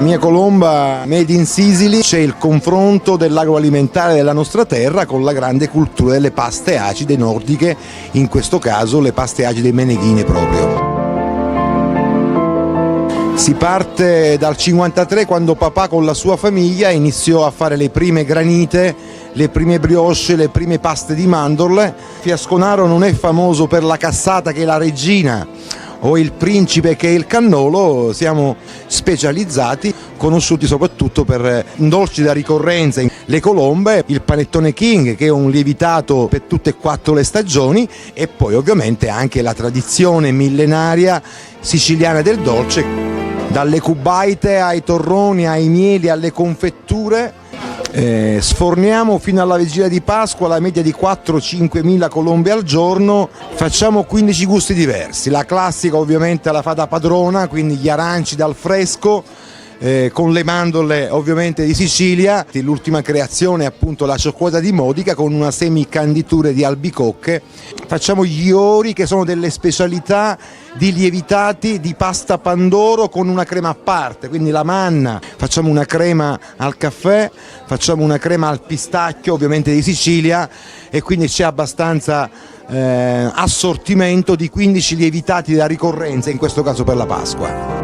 mia colomba made in Sicily, c'è il confronto dell'agroalimentare della nostra terra con la grande cultura delle paste acide nordiche, in questo caso le paste acide meneghine proprio. Si parte dal 1953, quando papà con la sua famiglia iniziò a fare le prime granite, le prime brioche, le prime paste di mandorle. Fiasconaro non è famoso per la cassata che è la regina o il principe che è il cannolo, siamo specializzati, conosciuti soprattutto per dolci da ricorrenza, le colombe, il panettone King che è un lievitato per tutte e 4 le stagioni, e poi ovviamente anche la tradizione millenaria siciliana del dolce. Dalle cubaite ai torroni, ai mieli, alle confetture, sforniamo fino alla vigilia di Pasqua la media di 4-5 mila colombe al giorno, facciamo 15 gusti diversi, la classica ovviamente la fa da padrona, quindi gli aranci dal fresco, con le mandorle ovviamente di Sicilia, l'ultima creazione è appunto la cioccolata di Modica con una semicanditura di albicocche. Facciamo gli ori, che sono delle specialità di lievitati di pasta pandoro con una crema a parte, quindi la manna, facciamo una crema al caffè, facciamo una crema al pistacchio ovviamente di Sicilia, e quindi c'è abbastanza assortimento di 15 lievitati da ricorrenza, in questo caso per la Pasqua.